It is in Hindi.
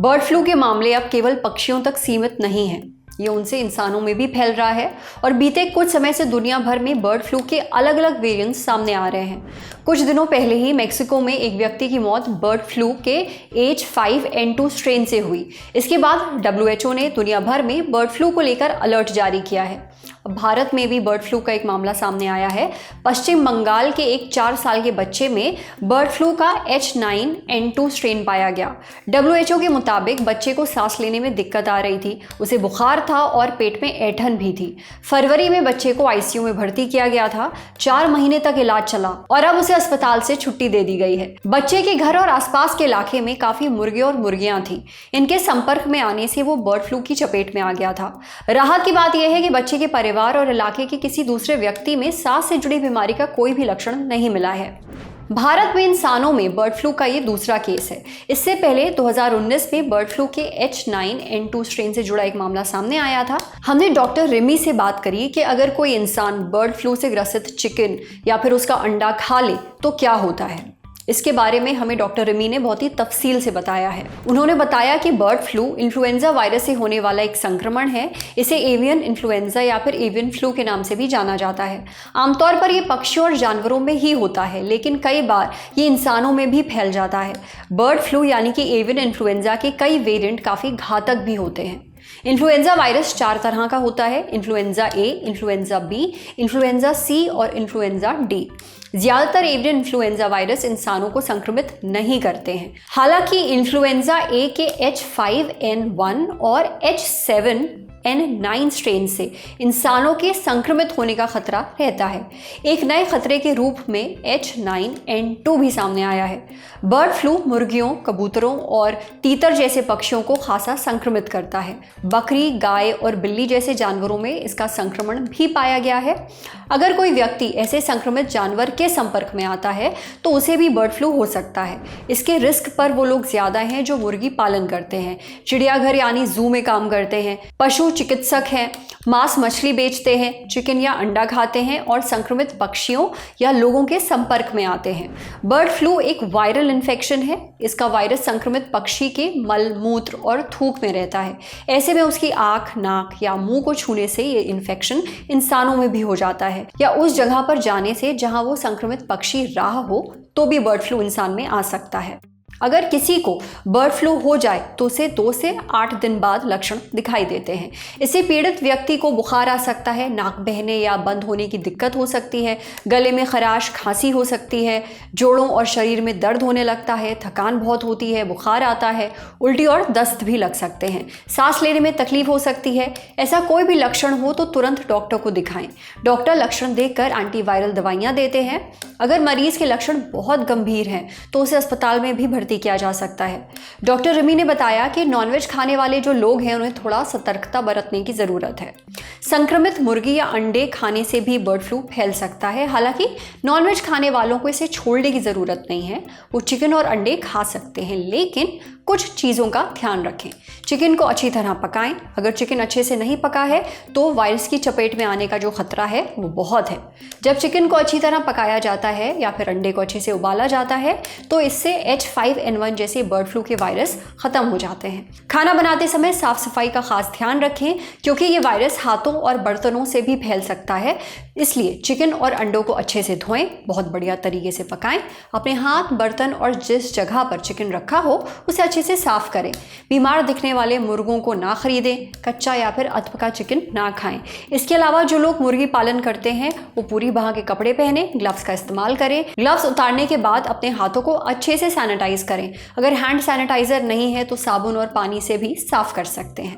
बर्ड फ्लू के मामले अब केवल पक्षियों तक सीमित नहीं हैं, ये उनसे इंसानों में भी फैल रहा है और बीते कुछ समय से दुनिया भर में बर्ड फ्लू के अलग अलग वेरिएंट्स सामने आ रहे हैं। कुछ दिनों पहले ही मेक्सिको में एक व्यक्ति की मौत बर्ड फ्लू के H5N2 स्ट्रेन से हुई। इसके बाद WHO ने दुनिया भर में बर्ड फ्लू को लेकर अलर्ट जारी किया है। भारत में भी बर्ड फ्लू का एक मामला सामने आया है। पश्चिम बंगाल के एक 4 साल के बच्चे में बर्ड फ्लू का H9N2 स्ट्रेन पाया गया। WHO के मुताबिक बच्चे को सांस लेने में दिक्कत आ रही थी, उसे बुखार था और पेट में ऐंठन भी थी। फरवरी में बच्चे को ICU में भर्ती किया गया था। 4 महीने तक इलाज चला और अब उसे अस्पताल से छुट्टी दे दी गई है। बच्चे के घर और आसपास के इलाके में काफी मुर्गे और मुर्गियां थी। इनके संपर्क में आने से वो बर्ड फ्लू की चपेट में आ गया था। राहत की बात यह है कि बच्चे के परिवार और इलाके के किसी दूसरे व्यक्ति में सांस से जुड़ी बीमारी का कोई भी लक्षण नहीं मिला है। भारत में इंसानों में बर्ड फ्लू का ये दूसरा केस है। इससे पहले 2019 में बर्ड फ्लू के H9N2 स्ट्रेन से जुड़ा एक मामला सामने आया था। हमने डॉक्टर रिमी से बात करी कि अगर कोई इंसान बर्ड फ्लू से ग्रसित चिकन या फिर उसका अंडा खा ले तो क्या होता है। इसके बारे में हमें डॉक्टर रिमी ने बहुत ही तफसील से बताया है। उन्होंने बताया कि बर्ड फ्लू इन्फ्लुएंजा वायरस से होने वाला एक संक्रमण है। इसे एवियन इन्फ्लुएंजा या फिर एवियन फ्लू के नाम से भी जाना जाता है। आमतौर पर ये पक्षियों और जानवरों में ही होता है, लेकिन कई बार ये इंसानों में भी फैल जाता है। बर्ड फ्लू यानी कि एवियन इन्फ्लुएंजा के कई वेरिएंट काफ़ी घातक भी होते हैं। इन्फ्लुएंजा वायरस 4 तरह का होता है: influenza A, influenza B, influenza C और इन्फ्लुएंजा डी। ज्यादातर एवियन इन्फ्लुएंजा वायरस इंसानों को संक्रमित नहीं करते हैं। हालांकि इन्फ्लुएंजा ए के H5N1 और H7N9 स्ट्रेन से इंसानों के संक्रमित होने का खतरा रहता है। एक नए खतरे के रूप में H9N2 भी सामने आया है। बर्ड फ्लू मुर्गियों, कबूतरों और तीतर जैसे पक्षियों को खासा संक्रमित करता है। बकरी, गाय और बिल्ली जैसे जानवरों में इसका संक्रमण भी पाया गया है। अगर कोई व्यक्ति ऐसे संक्रमित जानवर के संपर्क में आता है तो उसे भी बर्ड फ्लू हो सकता है। इसके रिस्क पर वो लोग ज्यादा हैं जो मुर्गी पालन करते हैं, चिड़ियाघर यानी जू में काम करते हैं, पशु चिकित्सक हैं, मांस मछली बेचते हैं, चिकन या अंडा खाते हैं और संक्रमित पक्षियों या लोगों के संपर्क में आते हैं। बर्ड फ्लू एक वायरल इन्फेक्शन है। इसका वायरस संक्रमित पक्षी के मल, मूत्र और थूक में रहता है। ऐसे में उसकी आंख, नाक या मुंह को छूने से ये इन्फेक्शन इंसानों में भी हो जाता है या उस जगह पर जाने से जहां वो संक्रमित पक्षी रहा हो तो भी बर्ड फ्लू इंसान में आ सकता है। अगर किसी को बर्ड फ्लू हो जाए तो उसे 2 से 8 दिन बाद लक्षण दिखाई देते हैं। इससे पीड़ित व्यक्ति को बुखार आ सकता है, नाक बहने या बंद होने की दिक्कत हो सकती है, गले में खराश, खांसी हो सकती है, जोड़ों और शरीर में दर्द होने लगता है, थकान बहुत होती है, बुखार आता है, उल्टी और दस्त भी लग सकते हैं, सांस लेने में तकलीफ हो सकती है। ऐसा कोई भी लक्षण हो तो तुरंत डॉक्टर को दिखाएं। डॉक्टर लक्षण देखकर एंटीवायरल दवाइयाँ देते हैं। अगर मरीज के लक्षण बहुत गंभीर हैं तो उसे अस्पताल में भी भर्ती किया जा सकता है। डॉक्टर रिमी ने बताया कि नॉनवेज खाने वाले जो लोग हैं उन्हें थोड़ा सतर्कता बरतने की जरूरत है। संक्रमित मुर्गी या अंडे खाने से भी बर्ड फ्लू फैल सकता है। हालांकि नॉनवेज खाने वालों को इसे छोड़ने की जरूरत नहीं है, वो चिकन और अंडे खा सकते हैं, लेकिन कुछ चीज़ों का ध्यान रखें। चिकन को अच्छी तरह पकाएं। अगर चिकन अच्छे से नहीं पका है तो वायरस की चपेट में आने का जो खतरा है वो बहुत है। जब चिकन को अच्छी तरह पकाया जाता है या फिर अंडे को अच्छे से उबाला जाता है तो इससे H5N1 जैसे बर्ड फ्लू के वायरस खत्म हो जाते हैं। खाना बनाते समय साफ सफाई का खास ध्यान रखें क्योंकि ये वायरस हाथों और बर्तनों से भी फैल सकता है। इसलिए चिकन और अंडों को अच्छे से धोएं, बहुत बढ़िया तरीके से पकाएं। अपने हाथ, बर्तन और जिस जगह पर चिकन रखा हो उसे अच्छे से साफ करें। बीमार दिखने वाले मुर्गों को ना खरीदें, कच्चा या फिर अधपका चिकन ना खाएं। इसके अलावा जो लोग मुर्गी पालन करते हैं वो पूरी बाह के कपड़े पहने, ग्लव्स का इस्तेमाल करें। ग्लव्स उतारने के बाद अपने हाथों को अच्छे से सैनिटाइज करें। अगर हैंड सैनिटाइजर नहीं है तो साबुन और पानी से भी साफ कर सकते हैं।